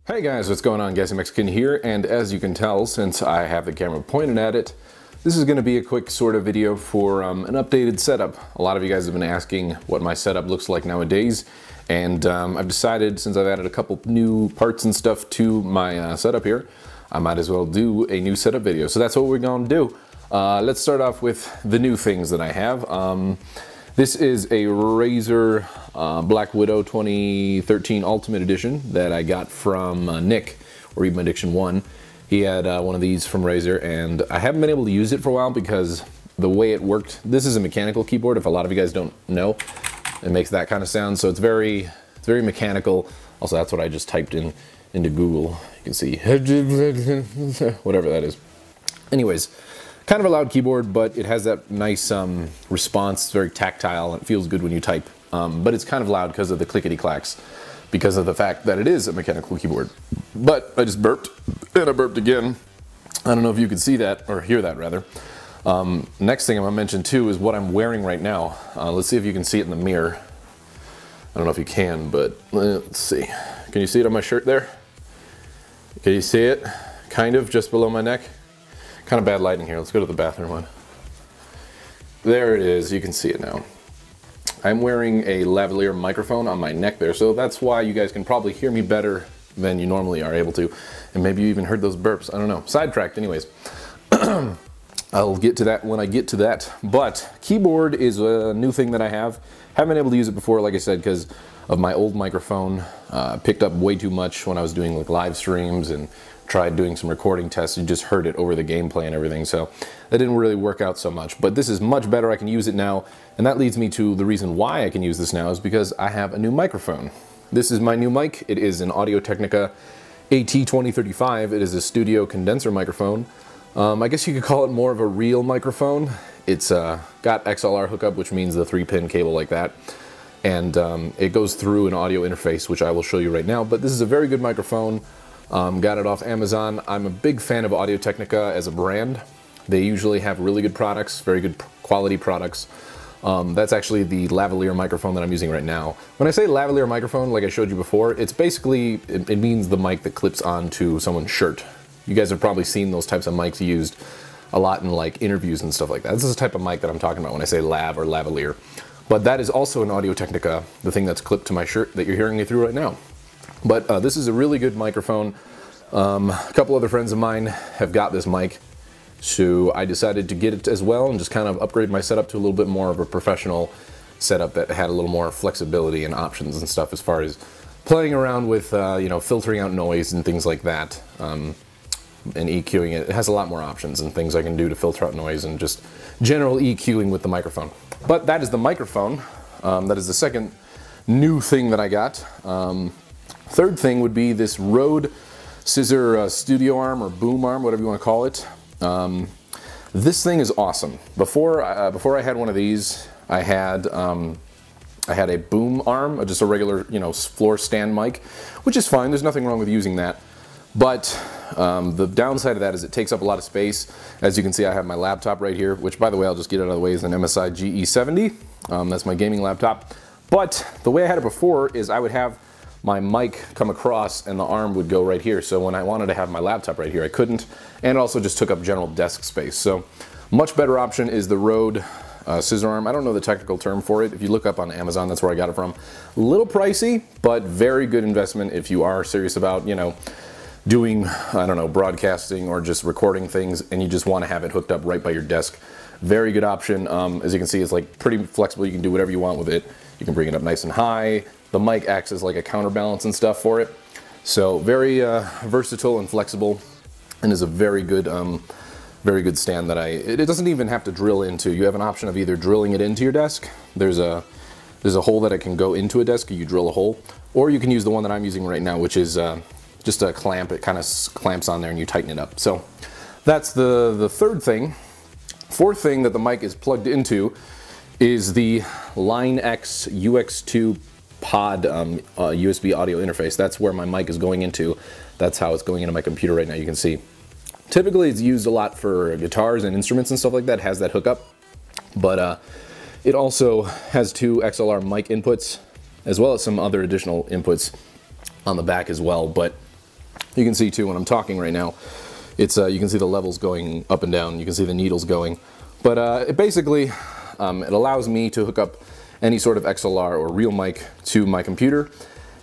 Hey guys, what's going on? GassyMexican here, and as you can tell, since I have the camera pointed at it, this is going to be a quick sort of video for an updated setup. A lot of you guys have been asking what my setup looks like nowadays, and I've decided, since I've added a couple new parts and stuff to my setup here, I might as well do a new setup video. So that's what we're going to do. Let's start off with the new things that I have. This is a Razer Black Widow 2013 Ultimate Edition that I got from Nick, or Even Addiction 1. He had one of these from Razer, and I haven't been able to use it for a while because the way it worked, this is a mechanical keyboard. If a lot of you guys don't know, it makes that kind of sound, so it's very mechanical. Also, that's what I just typed into Google. You can see whatever that is. Anyways, kind of a loud keyboard, but it has that nice response. It's very tactile, and it feels good when you type. But it's kind of loud because of the clickety clacks, because of the fact that it is a mechanical keyboard. But I just burped, and I burped again. I don't know if you can see that, or hear that rather. Next thing I'm gonna mention too is what I'm wearing right now. Let's see if you can see it in the mirror. I don't know if you can, but let's see. Can you see it on my shirt there? Can you see it? Kind of, just below my neck. Kind of bad lighting here. Let's go to the bathroom one. There it is. You can see it now. I'm wearing a lavalier microphone on my neck there, so that's why you guys can probably hear me better than you normally are able to. And maybe you even heard those burps. I don't know. Sidetracked anyways. I'll get to that when I get to that. But keyboard is a new thing that I have. Haven't been able to use it before, like I said, because of my old microphone. Picked up way too much when I was doing like live streams and tried doing some recording tests. You just heard it over the gameplay and everything, so that didn't really work out so much. But this is much better. I can use it now, and that leads me to the reason why I can use this now is because I have a new microphone. This is my new mic. It is an Audio-Technica AT2035. It is a studio condenser microphone. I guess you could call it more of a real microphone. It's got XLR hookup, which means the 3-pin cable like that. And it goes through an audio interface, which I will show you right now. But this is a very good microphone. Got it off Amazon. I'm a big fan of Audio-Technica as a brand. They usually have really good products, very good quality products. That's actually the lavalier microphone that I'm using right now. When I say lavalier microphone, like I showed you before, it's basically, it means the mic that clips onto someone's shirt. You guys have probably seen those types of mics used a lot in like interviews and stuff like that. This is the type of mic that I'm talking about when I say lav or lavalier. But that is also an Audio-Technica, the thing that's clipped to my shirt that you're hearing me through right now. But this is a really good microphone. A couple other friends of mine have got this mic, so I decided to get it as well and just kind of upgrade my setup to a little bit more of a professional setup that had a little more flexibility and options and stuff as far as playing around with, you know, filtering out noise and things like that, and EQing it. It has a lot more options and things I can do to filter out noise and just general EQing with the microphone. But that is the microphone. That is the second new thing that I got. Third thing would be this Rode scissor studio arm or boom arm, whatever you want to call it. This thing is awesome. Before I had one of these, I had a boom arm, just a regular, you know, floor stand mic, which is fine. There's nothing wrong with using that. But the downside of that is it takes up a lot of space. As you can see, I have my laptop right here, which, by the way, I'll just get it out of the way, is an MSI GE70. That's my gaming laptop. But the way I had it before is I would have my mic come across and the arm would go right here. So when I wanted to have my laptop right here, I couldn't. And it also just took up general desk space. So much better option is the Rode scissor arm. I don't know the technical term for it. If you look up on Amazon, that's where I got it from. A little pricey, but very good investment if you are serious about, you know, doing, I don't know, broadcasting or just recording things and you just want to have it hooked up right by your desk. Very good option. As you can see, it's like pretty flexible. You can do whatever you want with it. You can bring it up nice and high. The mic acts as like a counterbalance and stuff for it. So very versatile and flexible, and is a very good stand that it doesn't even have to drill into. You have an option of either drilling it into your desk. There's a hole that it can go into a desk, you drill a hole, or you can use the one that I'm using right now, which is just a clamp. It kind of clamps on there and you tighten it up. So that's the third thing. Fourth thing that the mic is plugged into is the Line X UX2 pod USB audio interface. That's where my mic is going into. That's how it's going into my computer right now. You can see. Typically it's used a lot for guitars and instruments and stuff like that. It has that hookup. But It also has two XLR mic inputs, as well as some other additional inputs on the back as well. But you can see too when I'm talking right now, it's you can see the levels going up and down. You can see the needles going. But it basically, it allows me to hook up any sort of XLR or real mic to my computer.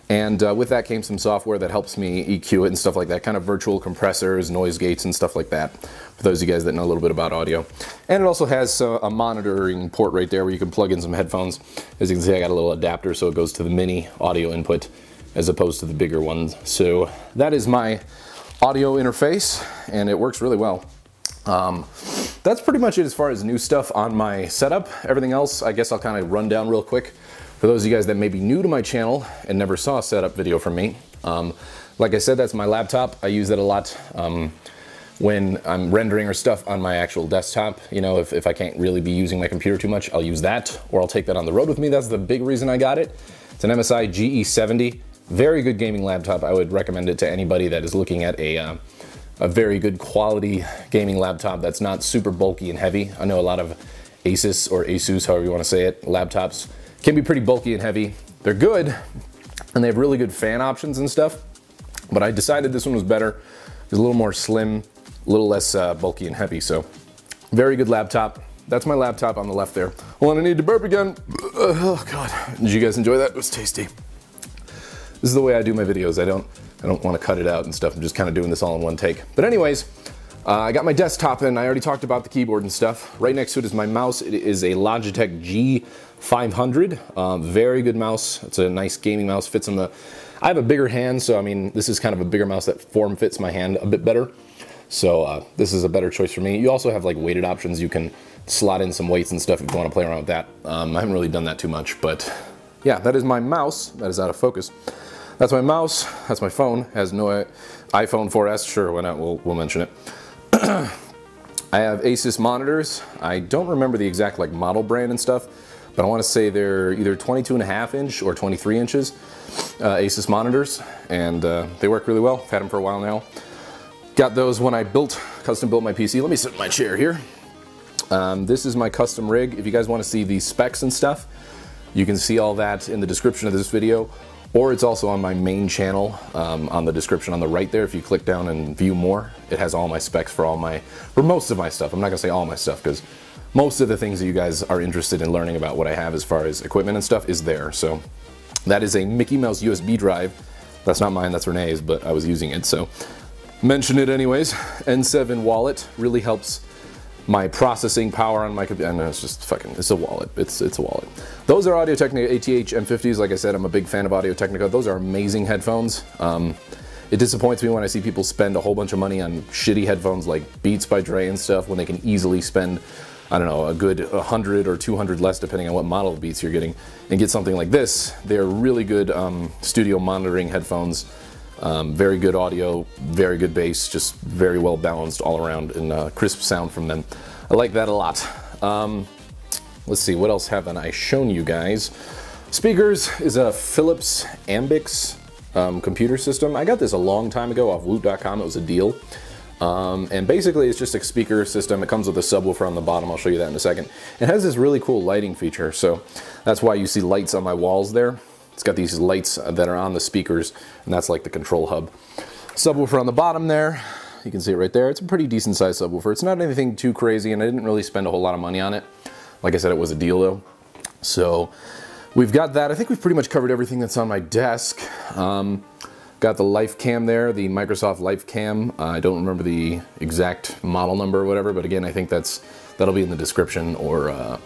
And with that came some software that helps me EQ it and stuff like that, kind of virtual compressors, noise gates, and stuff like that, for those of you guys that know a little bit about audio. And it also has a monitoring port right there where you can plug in some headphones. As you can see, I got a little adapter, so it goes to the mini audio input as opposed to the bigger ones. So that is my audio interface, and it works really well. That's pretty much it as far as new stuff on my setup. Everything else, I guess I'll kind of run down real quick. For those of you guys that may be new to my channel and never saw a setup video from me, like I said, that's my laptop. I use that a lot when I'm rendering or stuff on my actual desktop. You know, if I can't really be using my computer too much, I'll use that, or I'll take that on the road with me. That's the big reason I got it. It's an MSI GE70, very good gaming laptop. I would recommend it to anybody that is looking at a very good quality gaming laptop that's not super bulky and heavy. I know a lot of Asus or Asus, however you want to say it, laptops can be pretty bulky and heavy. They're good, and they have really good fan options and stuff, but I decided this one was better. It's a little more slim, a little less bulky and heavy, so very good laptop. That's my laptop on the left there. Hold on, I need to burp again. Oh God, did you guys enjoy that? It was tasty. This is the way I do my videos. I don't want to cut it out and stuff. I'm just kind of doing this all in one take. But anyways, I got my desktop in. I already talked about the keyboard and stuff. Right next to it is my mouse. It is a Logitech G500. Very good mouse. It's a nice gaming mouse. Fits in the... I have a bigger hand, so I mean, this is kind of a bigger mouse that form fits my hand a bit better. So this is a better choice for me. You also have like weighted options. You can slot in some weights and stuff if you want to play around with that. I haven't really done that too much, but yeah, that is my mouse. That is out of focus. That's my mouse. That's my phone. Has no iPhone 4S. Sure, why not? We'll mention it. I have Asus monitors. I don't remember the exact like model brand and stuff, but I want to say they're either 22.5 inch or 23 inches Asus monitors, and they work really well. I've had them for a while now. Got those when I custom built my PC. Let me sit in my chair here. This is my custom rig. If you guys want to see the specs and stuff, you can see all that in the description of this video, or it's also on my main channel on the description on the right there. If you click down and view more, it has all my specs for most of my stuff. I'm not gonna say all my stuff, because most of the things that you guys are interested in learning about what I have as far as equipment and stuff is there. So that is a Mickey Mouse USB drive. That's not mine, that's Renee's, but I was using it, so mention it anyways. N7 wallet really helps my processing power on my computer. I know it's just fucking, it's a wallet. It's a wallet. Those are Audio-Technica ATH M50s. Like I said, I'm a big fan of Audio-Technica. Those are amazing headphones. It disappoints me when I see people spend a whole bunch of money on shitty headphones like Beats by Dre and stuff, when they can easily spend, I don't know, a good 100 or 200 less depending on what model of Beats you're getting, and get something like this. They're really good studio monitoring headphones. Very good audio, very good bass, just very well balanced all around, and crisp sound from them. I like that a lot. Let's see, what else haven't I shown you guys? Speakers is a Philips Ambix computer system. I got this a long time ago off Woot.com. It was a deal. And basically it's just a speaker system. It comes with a subwoofer on the bottom. I'll show you that in a second. It has this really cool lighting feature, so that's why you see lights on my walls there. It's got these lights that are on the speakers, and that's like the control hub. Subwoofer on the bottom there. You can see it right there. It's a pretty decent sized subwoofer. It's not anything too crazy, and I didn't really spend a whole lot of money on it. Like I said, it was a deal though. So we've got that. I think we've pretty much covered everything that's on my desk. Got the LifeCam there, the Microsoft LifeCam. I don't remember the exact model number or whatever, but again, I think that'll be in the description, or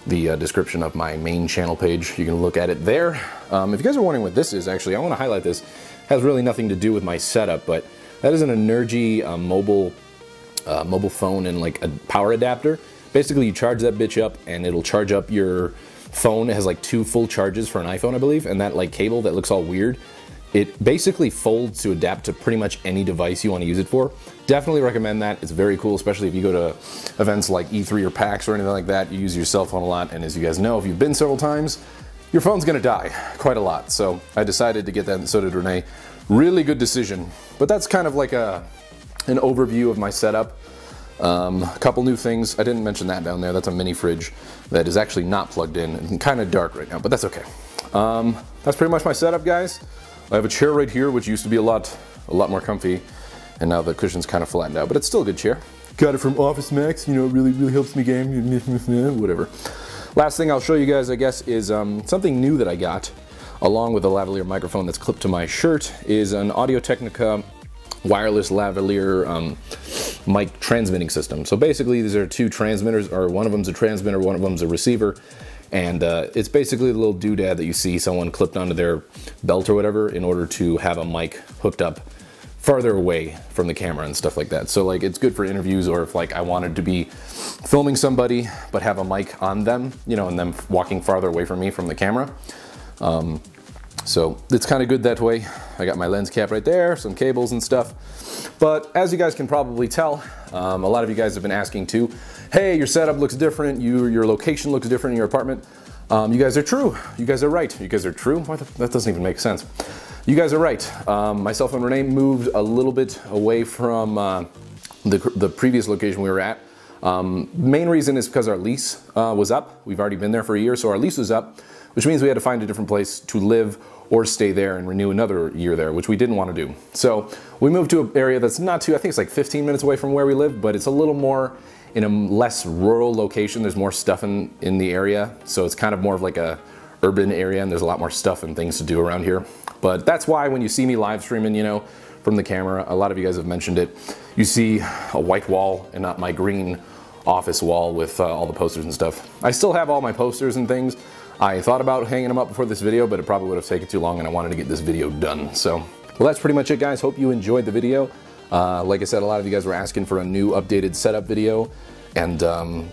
the description of my main channel page. You can look at it there. If you guys are wondering what this is, actually, I want to highlight this. It has really nothing to do with my setup, but that is an Energy mobile phone and like a power adapter. Basically, you charge that bitch up and it'll charge up your phone. It has like 2 full charges for an iPhone, I believe, and that like cable that looks all weird, it basically folds to adapt to pretty much any device you want to use it for. Definitely recommend that. It's very cool, especially if you go to events like E3 or PAX or anything like that. You use your cell phone a lot, and as you guys know, if you've been several times, your phone's gonna die quite a lot. So I decided to get that, and so did Renee. Really good decision. But that's kind of like an overview of my setup. A couple new things. I didn't mention that down there. That's a mini fridge that is actually not plugged in and kind of dark right now, but that's okay. That's pretty much my setup, guys. I have a chair right here, which used to be a lot more comfy, and now the cushion's kind of flattened out, but it's still a good chair. Got it from Office Max, you know, it really helps me game, whatever. Last thing I'll show you guys, I guess, is something new that I got, along with a lavalier microphone that's clipped to my shirt, is an Audio-Technica wireless lavalier mic transmitting system. So basically these are two transmitters, or one of them's a transmitter, one of them's a receiver, and it's basically the little doodad that you see someone clipped onto their belt or whatever in order to have a mic hooked up farther away from the camera and stuff like that. So like it's good for interviews, or if like I wanted to be filming somebody but have a mic on them, you know, and them walking farther away from me from the camera. So it's kind of good that way. I got my lens cap right there, some cables and stuff. But as you guys can probably tell, a lot of you guys have been asking too, hey, your setup looks different, your location looks different in your apartment. You guys are true. You guys are right. You guys are true? That doesn't even make sense. You guys are right. Myself and Renee moved a little bit away from the previous location we were at. Main reason is because our lease was up. We've already been there for a year, so our lease was up, which means we had to find a different place to live or stay there and renew another year there, which we didn't want to do. So we moved to an area that's not too, I think it's like 15 minutes away from where we live, but it's a little more in a less rural location. There's more stuff in the area, so it's kind of more of like a urban area, and there's a lot more stuff and things to do around here. But that's why when you see me live streaming, you know, from the camera, a lot of you guys have mentioned it, you see a white wall and not my green office wall with all the posters and stuff. I still have all my posters and things. I thought about hanging them up before this video, but it probably would have taken too long, and I wanted to get this video done. So, well, that's pretty much it, guys. Hope you enjoyed the video. Like I said, a lot of you guys were asking for a new updated setup video, and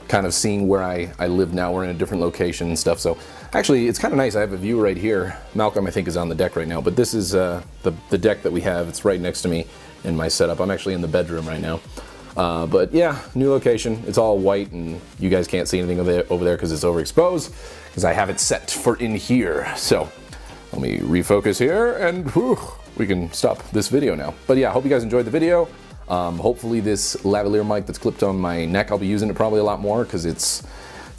kind of seeing where I live now. We're in a different location and stuff. So actually, it's kind of nice. I have a view right here. Malcolm, I think, is on the deck right now, but this is the deck that we have. It's right next to me in my setup. I'm actually in the bedroom right now. But yeah, new location. It's all white, and you guys can't see anything over there because it's overexposed, because I have it set for in here. So let me refocus here, and whew, we can stop this video now. But yeah, I hope you guys enjoyed the video. Hopefully this lavalier mic that's clipped on my neck, I'll be using it probably a lot more, because it's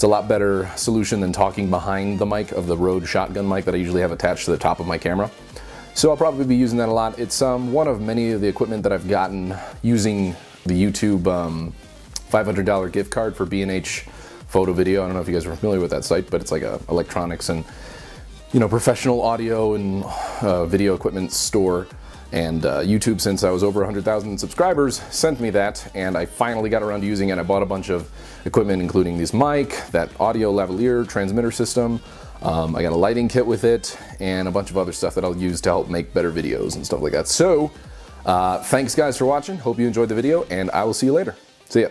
a lot better solution than talking behind the mic of the Rode shotgun mic that I usually have attached to the top of my camera. So I'll probably be using that a lot. It's one of many of the equipment that I've gotten using the YouTube $500 gift card for B&H Photo Video. I don't know if you guys are familiar with that site, but it's like a electronics and, you know, professional audio and video equipment store. And YouTube, since I was over 100,000 subscribers, sent me that, and I finally got around to using it. I bought a bunch of equipment, including this mic, that audio lavalier transmitter system. I got a lighting kit with it, and a bunch of other stuff that I'll use to help make better videos and stuff like that. So, thanks guys for watching. Hope you enjoyed the video, and I will see you later. See ya.